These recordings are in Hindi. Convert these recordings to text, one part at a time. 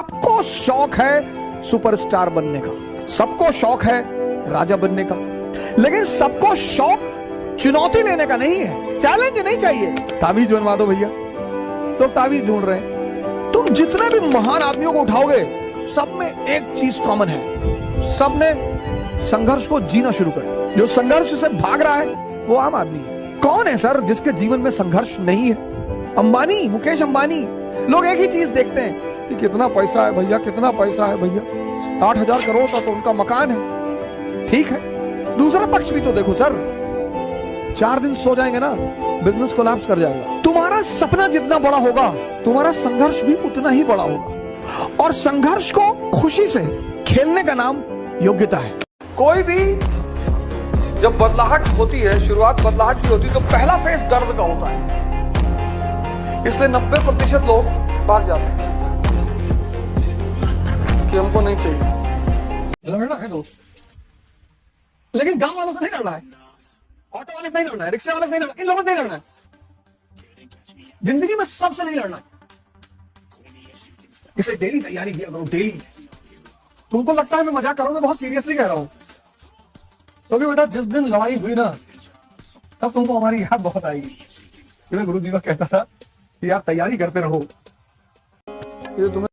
सबको शौक है सुपरस्टार बनने का, सबको शौक है राजा बनने का, लेकिन सबको शौक चुनौती लेने का नहीं है, चैलेंज नहीं चाहिए। ताबीज बनवा दो भैया, लोग ताबीज ढूंढ रहे हैं। तुम जितने भी महान आदमियों को उठाओगे, सब में एक चीज कॉमन है, सब ने संघर्ष को जीना शुरू कर दिया। जो संघर्ष से भाग रहा है वो आम आदमी है। कौन है सर जिसके जीवन में संघर्ष नहीं है? अंबानी, मुकेश अंबानी। लोग एक ही चीज देखते हैं कि कितना पैसा है भैया, कितना पैसा है भैया, 8,000 करोड़ का तो उनका मकान है। ठीक है, दूसरा पक्ष भी तो देखो सर। 4 दिन सो जाएंगे ना, बिजनेस कोलैप्स कर जाएगा। तुम्हारा सपना जितना बड़ा होगा, तुम्हारा संघर्ष भी उतना ही बड़ा होगा। और संघर्ष को खुशी से खेलने का नाम योग्यता है। कोई भी जब बदलाहट होती है, शुरुआत बदलाहट की होती है, तो पहला फेस दर्द का होता है। इसलिए 90% लोग भाग जाते हैं कि हमको नहीं चाहिए। लड़ना है दोस्त, लेकिन गांव वालों से नहीं लड़ना है, ऑटो वाले से नहीं लड़ना है, रिक्शा वाले से नहीं लड़ना, इन लोगों से नहीं लड़ना है। जिंदगी में सबसे नहीं लड़ना है। इसे डेली तैयारी किया करो, डेली। तुमको लगता है मैं मजाक कर रहा हूं, मैं बहुत सीरियसली कह रहा हूं। क्योंकि बेटा जिस दिन लड़ाई हुई ना, तब तुमको हमारी याद बहुत आएगी। मैं गुरु जी का कहता था कि यार तैयारी करते रहो। ये तुम्हें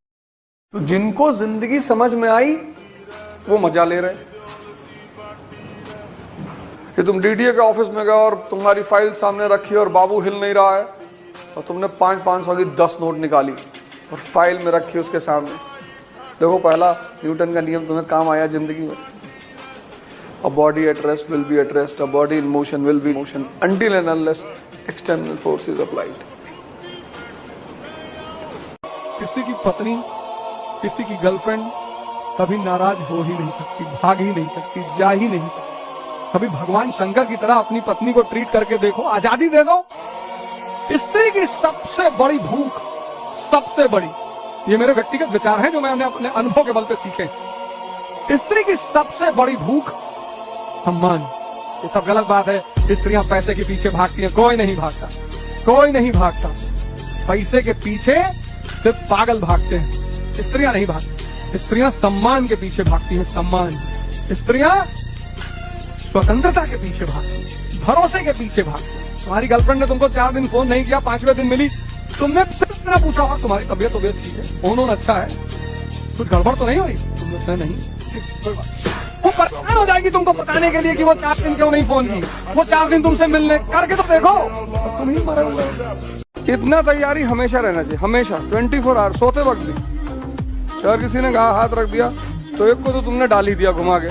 तो जिनको जिंदगी समझ में आई वो मजा ले रहे कि तुम डीडीए के ऑफिस में गए और तुम्हारी फाइल सामने रखी और बाबू हिल नहीं रहा है, और तुमने 500 की 10 नोट निकाली और फाइल में रखी उसके सामने। देखो, पहला न्यूटन का नियम तुम्हें काम आया जिंदगी में। A body at rest will be at rest. A body in motion will be in motion until and unless external force is applied. किसी की पत्नी, किसी की गर्लफ्रेंड कभी नाराज हो ही नहीं सकती, भाग ही नहीं सकती, जा ही नहीं सकती। कभी भगवान शंकर की तरह अपनी पत्नी को ट्रीट करके देखो, आजादी दे दो। स्त्री की सबसे बड़ी भूख, सबसे बड़ी, ये मेरे व्यक्तिगत विचार हैं जो मैंने अपने अनुभव के बल पे सीखे। स्त्री की सबसे बड़ी भूख सम्मान। ये सब गलत बात है। स्त्रियां पैसे के पीछे भागती हैं, कोई नहीं भागता, कोई नहीं भागता। पैसे के पीछे सिर्फ पागल भागते हैं, स्त्रियां नहीं भागती। स्त्रियां सम्मान के पीछे भागती हैं, सम्मान। स्त्रियां स्वतंत्रता के पीछे भागती हैं, भरोसे के पीछे भागती हैं। तुम्हारी गर्लफ्रेंड ने तुमको 4 दिन फोन नहीं किया, 5वें दिन मिली, तुमने सिर्फ इतना पूछा और तुम्हारी तबीयत ठीक है, फोन अच्छा है, कुछ गड़बड़ तो नहीं हुई? तुमने नहीं, कोई बात। वो परेशान हो जाएगी तुमको बताने के लिए कि वो 4 दिन क्यों नहीं फोन की। वो 4 दिन तुमसे मिलने करके तो देखो, तुम ही मरे हुए। इतना तैयारी हमेशा रहना चाहिए, हमेशा 24 आवर, सोते वक्त भी। अगर किसी ने हाथ रख दिया तो एक को तो तुमने डाल ही दिया घुमा के,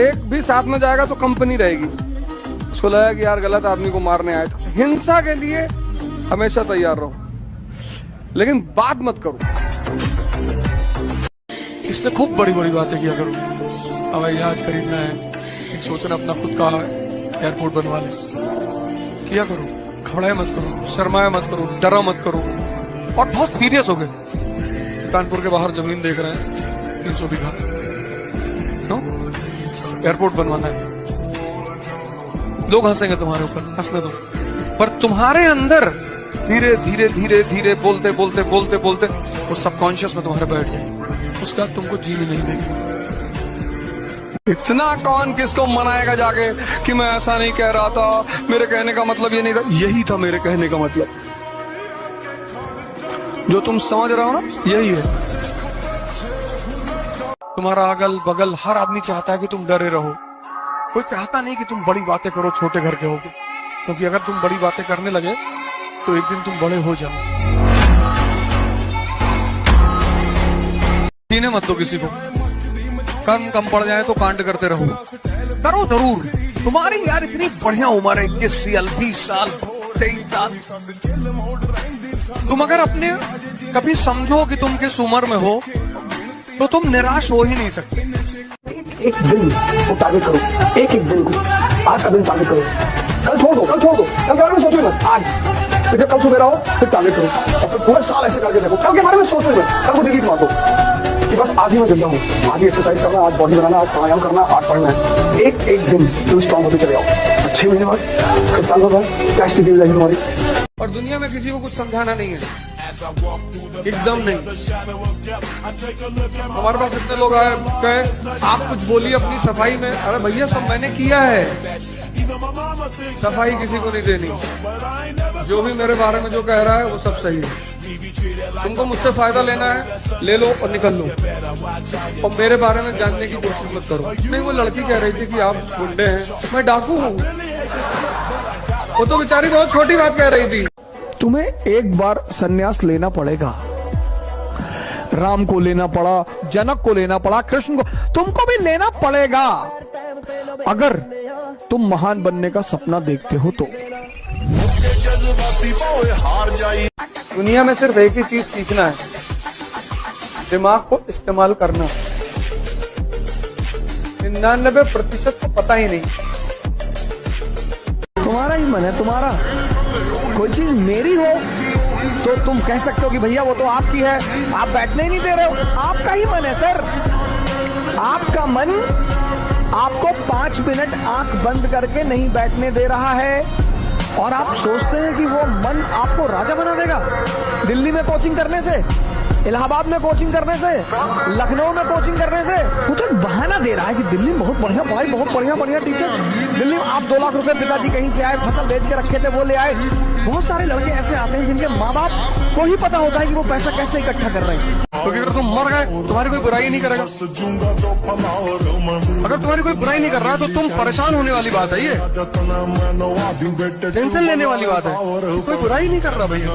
एक भी साथ में जाएगा तो कंपनी रहेगी। उसको लगा कि यार गलत आदमी को मारने आए थे। हिंसा के लिए हमेशा तैयार रहो, लेकिन बात मत करो। इसलिए खूब बड़ी बड़ी बातें किया करो। हवाई जहाज खरीदना है, एक सोचना अपना खुद का एयरपोर्ट बनवा ले, किया करो। घबराए मत करो, शर्माए मत करो, डरा मत करो। और बहुत सीरियस हो गए। कानपुर के बाहर जमीन देख रहे हैं 300 बीघा, एयरपोर्ट बनवाना है। लोग हंसेंगे तुम्हारे ऊपर, हंसने दो। पर तुम्हारे अंदर धीरे धीरे धीरे धीरे बोलते बोलते बोलते बोलते वो सबकॉन्शियस में तुम्हारे बैठ जाए, उसका तुमको जीने नहीं देगा। इतना कौन किसको मनाएगा जाके कि मैं ऐसा नहीं कह रहा था, मेरे कहने का मतलब ये नहीं था। यही था मेरे कहने का मतलब, जो तुम समझ रहे हो ना, यही है। तुम्हारा अगल बगल हर आदमी चाहता है कि तुम डरे रहो। कोई चाहता नहीं कि तुम बड़ी बातें करो, छोटे घर के होगे, क्योंकि अगर तुम बड़ी बातें करने लगे तो एक दिन तुम बड़े हो जाओ। जीने मत दो किसी को, कर्म कम पड़ जाए तो कांड करते रहो। करो जरूर, तुम्हारी यार इतनी बढ़िया उम्र है, 21 साल, 20 साल, 23 साल। तुम अगर अपने कभी समझो कि तुम किस उम्र में हो तो तुम निराश हो ही नहीं सकते। एक दिन को टारगेट करो, एक दिन को, आज का दिन टारगेट करो। कल छोड़ दो, कल छोड़ दो, कल के बारे में सोचो मत। आज फिर जब कल सुबह रहो फिर टारगेट करो, और फिर पूरे साल ऐसे करके देखो। कल के बारे में सोचो मत, कल को डिलीट मार दो कि बस आज ही मैं जिंदा हूँ, आज ही एक्सरसाइज करना, आज बॉडी बनाना, आज प्राणायाम करना, आज पढ़ना है। एक दिन तुम स्ट्रॉन्ग होते चले जाओ। 6 महीने बाद, 1 साल बाद क्या स्थिति हो जाएगी तुम्हारी। और दुनिया में किसी को कुछ समझाना नहीं है, एकदम नहीं। हमारे पास इतने लोग आए कहे आप कुछ बोलिए अपनी सफाई में। अरे भैया सब मैंने किया है, सफाई किसी को नहीं देनी। जो भी मेरे बारे में जो कह रहा है वो सब सही है। तुमको मुझसे फायदा लेना है ले लो और निकल लो, और मेरे बारे में जानने की कोशिश मत करो। नहीं, वो लड़की कह रही थी कि आप गुंडे हैं, मैं डाकू हूँ। वो तो बेचारी बहुत छोटी बात कह रही थी। तुम्हें एक बार संन्यास लेना पड़ेगा। राम को लेना पड़ा, जनक को लेना पड़ा, कृष्ण को, तुमको भी लेना पड़ेगा अगर तुम महान बनने का सपना देखते हो तो। दुनिया में सिर्फ एक ही चीज सीखना है, दिमाग को इस्तेमाल करना। 99% को पता ही नहीं। तुम्हारा ही मन है, तुम्हारा कोई चीज मेरी हो तो तुम कह सकते हो कि भैया वो तो आपकी है, आप बैठने ही नहीं दे रहे हो। आपका ही मन है सर, आपका मन आपको 5 मिनट आंख बंद करके नहीं बैठने दे रहा है, और आप सोचते हैं कि वो मन आपको राजा बना देगा। दिल्ली में कोचिंग करने से, इलाहाबाद में कोचिंग करने से, लखनऊ में कोचिंग करने से वो तो बहाना दे रहा है कि दिल्ली में बहुत बढ़िया पढ़ाई, बहुत बढ़िया टीचर। दिल्ली में आप 2 लाख रुपए पिताजी कहीं से आए, फसल बेच के रखे थे वो ले आए। बहुत सारे लड़के ऐसे आते हैं जिनके माँ बाप को ही पता होता है कि वो पैसा कैसे इकट्ठा कर रहे हैं। क्योंकि अगर तुम मर गए तुम्हारी कोई बुराई नहीं करेगा। अगर तुम्हारी कोई बुराई नहीं कर रहा तो तुम परेशान होने वाली बात है, ये टेंशन लेने वाली बात है। कोई बुराई नहीं कर रहा भैया,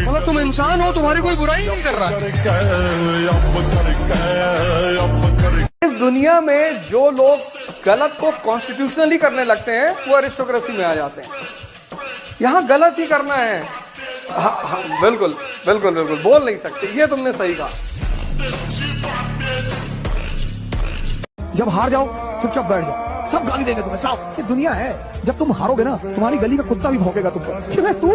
मतलब तुम इंसान हो, तुम्हारी कोई बुराई नहीं कर रहा। इस दुनिया में जो लोग गलत को कॉन्स्टिट्यूशनली करने लगते हैं वो अरिस्टोक्रेसी में आ जाते हैं। यहाँ गलत ही करना है। हाँ, बिल्कुल बिल्कुल बिल्कुल बोल नहीं सकते, ये तुमने सही कहा। जब हार जाओ चुपचाप बैठ जाओ, सब गाली देंगे तुम्हें, साफ। ये दुनिया है, जब तुम हारोगे ना तुम्हारी गली का कुत्ता भी भौंकेगा तुम पर, क्यों तू,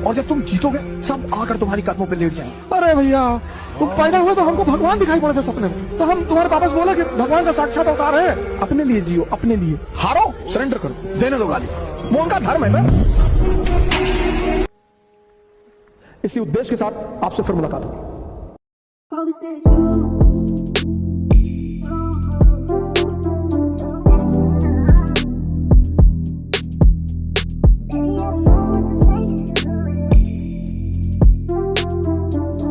और जब तुम जीतोगे सब आकर तुम्हारी कदमों पे लेट जाएंगे। अरे भैया तुम पैदा हुए तो हमको भगवान दिखाई पड़े थे सपने में, तो हम तुम्हारे पापा से बोला कि भगवान का साक्षात अवतार है। अपने लिए जियो, अपने लिए हारो, सरेंडर करो, देने दो गाली, वो उनका धर्म है सर। इसी उद्देश्य के साथ आपसे फिर मुलाकात होगी।